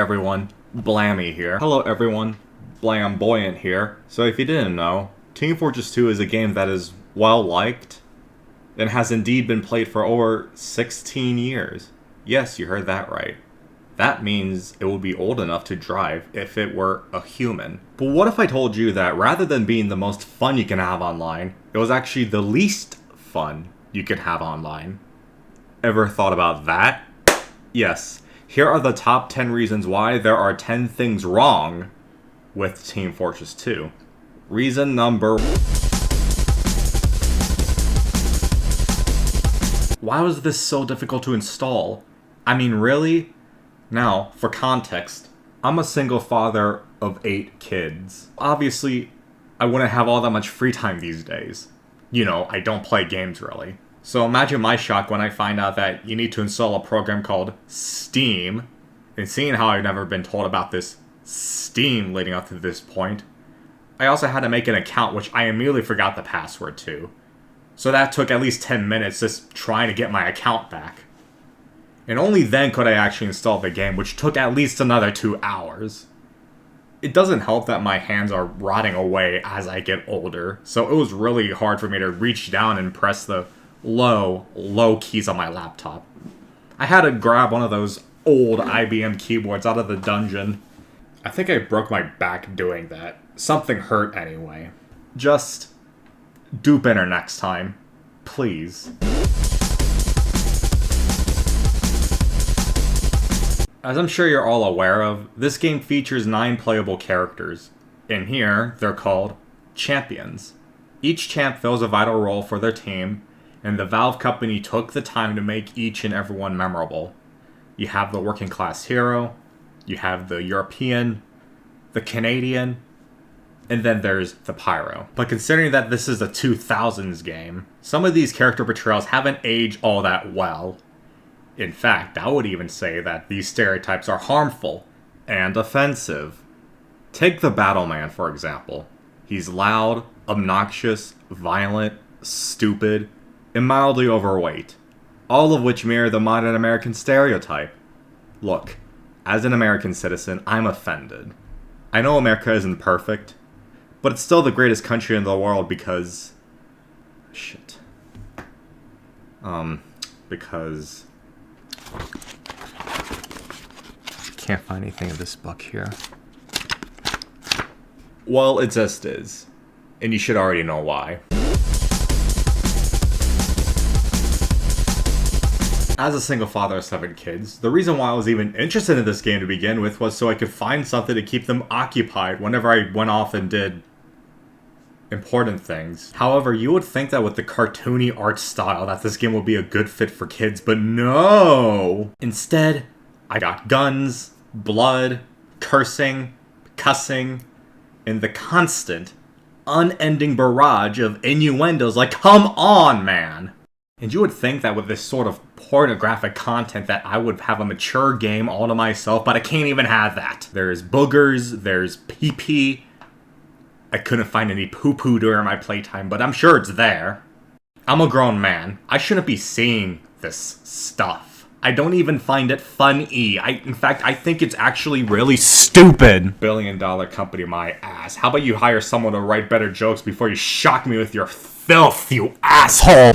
everyone, Blammy here. Hello everyone, Blamboyant here. So if you didn't know, Team Fortress 2 is a game that is well liked and has indeed been played for over 16 years. Yes, you heard that right. That means it would be old enough to drive if it were a human. But what if I told you that rather than being the most fun you can have online, it was actually the least fun you can have online? Ever thought about that? Yes. Here are the top 10 reasons why there are 10 things wrong with Team Fortress 2. Reason number... Why was this so difficult to install? I mean, really? Now, for context, I'm a single father of 8 kids. Obviously, I wouldn't have all that much free time these days. You know, I don't play games really. So imagine my shock when I find out that you need to install a program called Steam, and seeing how I've never been told about this Steam leading up to this point, I also had to make an account which I immediately forgot the password to. So that took at least 10 minutes just trying to get my account back. And only then could I actually install the game, which took at least another 2 hours. It doesn't help that my hands are rotting away as I get older, so it was really hard for me to reach down and press the low keys on my laptop. I had to grab one of those old IBM keyboards out of the dungeon. I think I broke my back doing that. Something hurt anyway. Just do better next time. Please. As I'm sure you're all aware of, this game features 9 playable characters. In here, they're called champions. Each champ fills a vital role for their team, and the Valve company took the time to make each and every one memorable. You have the working class hero, you have the European, the Canadian, and then there's the Pyro. But considering that this is a 2000s game, some of these character portrayals haven't aged all that well. In fact, I would even say that these stereotypes are harmful and offensive. Take the Battleman, for example. He's loud, obnoxious, violent, stupid, and mildly overweight, all of which mirror the modern American stereotype. Look, as an American citizen, I'm offended. I know America isn't perfect, but it's still the greatest country in the world because... because... Can't find anything in this book here. Well, it just is. And you should already know why. As a single father of 7 kids, the reason why I was even interested in this game to begin with was so I could find something to keep them occupied whenever I went off and did important things. However, you would think that with the cartoony art style that this game would be a good fit for kids, but no! Instead, I got guns, blood, cursing, cussing, and the constant, unending barrage of innuendos like, come on, man! And you would think that with this sort of pornographic content that I would have a mature game all to myself, but I can't even have that. There's boogers, there's pee-pee. I couldn't find any poo-poo during my playtime, but I'm sure it's there. I'm a grown man. I shouldn't be seeing this stuff. I don't even find it funny. In fact, I think it's actually really stupid. $1 billion company, my ass. How about you hire someone to write better jokes before you shock me with your filth, you asshole?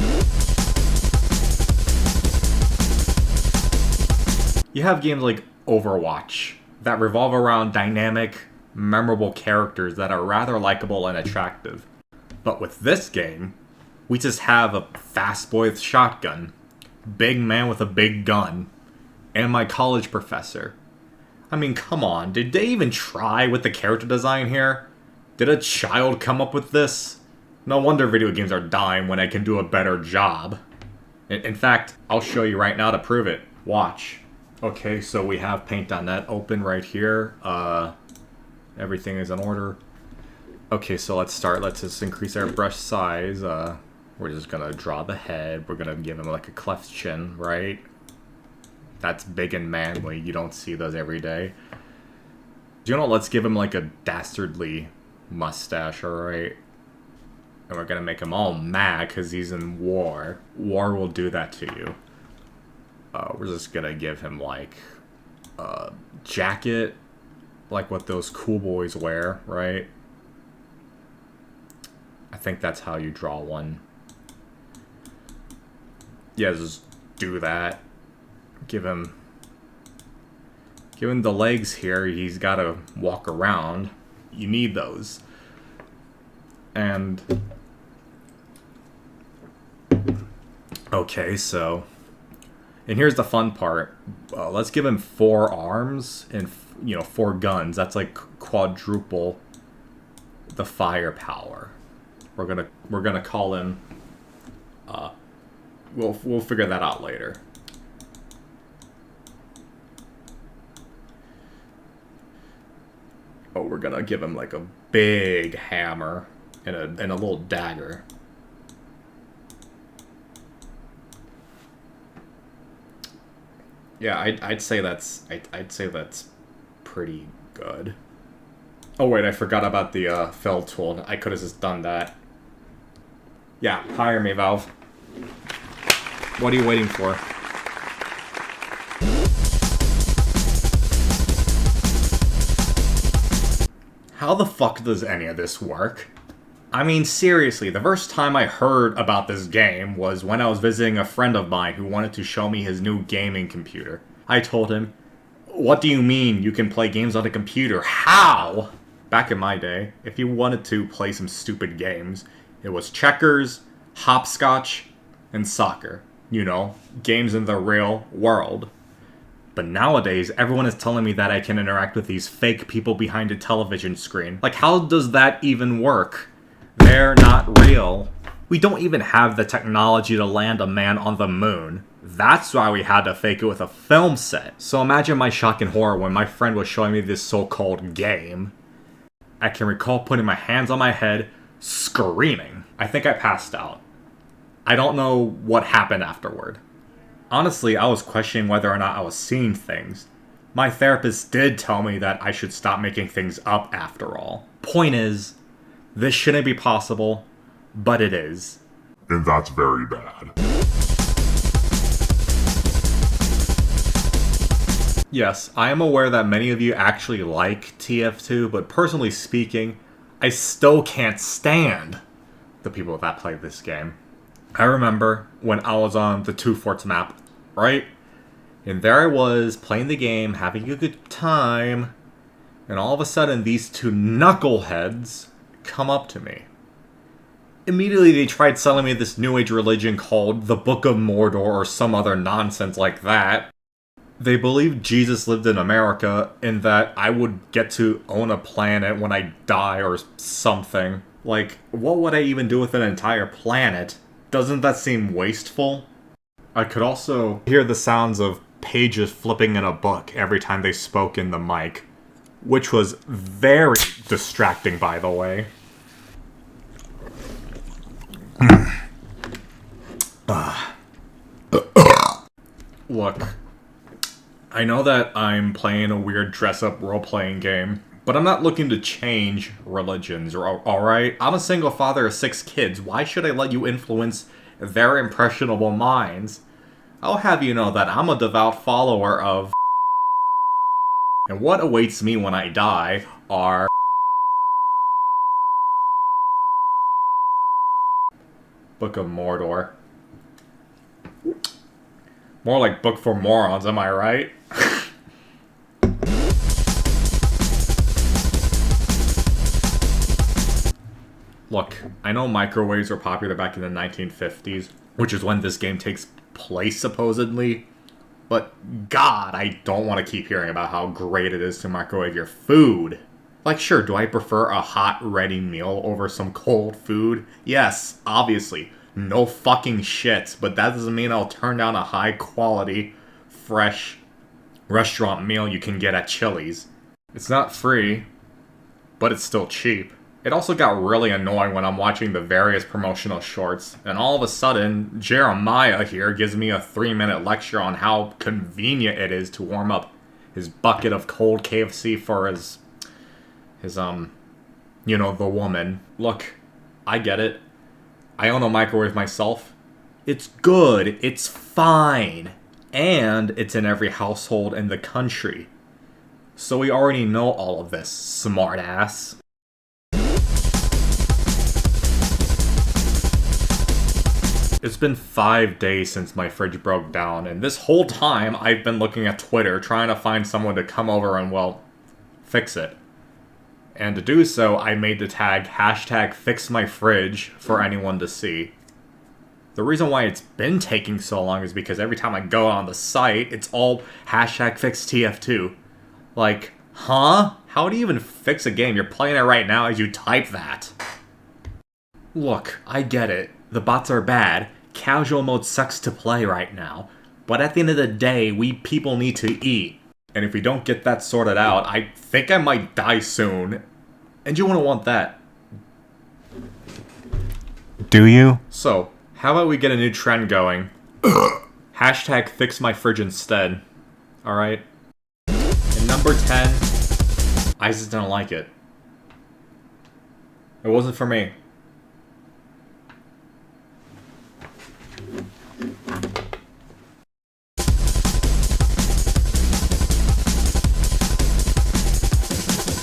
You have games like Overwatch that revolve around dynamic, memorable characters that are rather likable and attractive. But with this game, we just have a fast boy with shotgun, big man with a big gun, and my college professor. I mean, come on, did they even try with the character design here? Did a child come up with this? No wonder video games are dying when I can do a better job. In fact, I'll show you right now to prove it. Watch. Okay, so we have paint.net open right here. Everything is in order. Okay, so let's start. Let's just increase our brush size. We're just gonna draw the head. We're gonna give him like a cleft chin, right? That's big and manly. You don't see those every day. You know, let's give him like a dastardly mustache, alright? And we're gonna make him all mad because he's in war. War will do that to you. We're just gonna give him like jacket, like what those cool boys wear, right? I think that's how you draw one. Yeah, just do that. Give him the legs here. He's got to walk around. You need those. And okay, so, and here's the fun part. Let's give him 4 arms and 4 guns. That's like quadruple the firepower. We're gonna call him. We'll figure that out later. Oh, we're gonna give him like a big hammer and a little dagger. Yeah, I'd say that's pretty good. Oh wait, I forgot about the fill tool. I could have just done that. Yeah, hire me, Valve. What are you waiting for? How the fuck does any of this work? I mean, seriously, the first time I heard about this game was when I was visiting a friend of mine who wanted to show me his new gaming computer. I told him, "What do you mean you can play games on a computer? How?" Back in my day, if you wanted to play some stupid games, it was checkers, hopscotch, and soccer. You know, games in the real world. But nowadays, everyone is telling me that I can interact with these fake people behind a television screen. Like, how does that even work? They're not real. We don't even have the technology to land a man on the moon. That's why we had to fake it with a film set. So imagine my shock and horror when my friend was showing me this so-called game. I can recall putting my hands on my head, screaming. I think I passed out. I don't know what happened afterward. Honestly, I was questioning whether or not I was seeing things. My therapist did tell me that I should stop making things up after all. Point is, this shouldn't be possible, but it is. And that's very bad. Yes, I am aware that many of you actually like TF2, but personally speaking, I still can't stand the people that play this game. I remember when I was on the Two Forts map, right? And there I was, playing the game, having a good time, and all of a sudden these 2 knuckleheads come up to me. Immediately they tried selling me this new age religion called the Book of Mordor or some other nonsense like that. They believed Jesus lived in America and that I would get to own a planet when I die or something. Like, what would I even do with an entire planet? Doesn't that seem wasteful? I could also hear the sounds of pages flipping in a book every time they spoke in the mic, which was very distracting, by the way. Look, I know that I'm playing a weird dress-up role-playing game, but I'm not looking to change religions, alright? I'm a single father of 6 kids. Why should I let you influence their impressionable minds? I'll have you know that I'm a devout follower of and what awaits me when I die are Book of Mordor. More like Book for Morons, am I right? Look, I know microwaves were popular back in the 1950s, which is when this game takes place, supposedly. But God, I don't want to keep hearing about how great it is to microwave your food. Like, sure, do I prefer a hot, ready meal over some cold food? Yes, obviously. No fucking shit, but that doesn't mean I'll turn down a high-quality, fresh restaurant meal you can get at Chili's. It's not free, but it's still cheap. It also got really annoying when I'm watching the various promotional shorts, and all of a sudden, Jeremiah here gives me a 3-minute lecture on how convenient it is to warm up his bucket of cold KFC for his you know, the woman. Look, I get it. I own a microwave myself. It's good. It's fine. and it's in every household in the country. So we already know all of this, smartass. It's been 5 days since my fridge broke down, and this whole time I've been looking at Twitter trying to find someone to come over and, well, fix it. And to do so, I made the tag #FixMyFridge for anyone to see. The reason why it's been taking so long is because every time I go on the site, it's all #FixTF2. Like, huh? How do you even fix a game? You're playing it right now as you type that. Look, I get it. The bots are bad. Casual mode sucks to play right now. But at the end of the day, we people need to eat. And if we don't get that sorted out, I think I might die soon. And you wouldn't want that. Do you? So, how about we get a new trend going? #FixMyFridge instead. Alright? And number 10, I just didn't like it. It wasn't for me.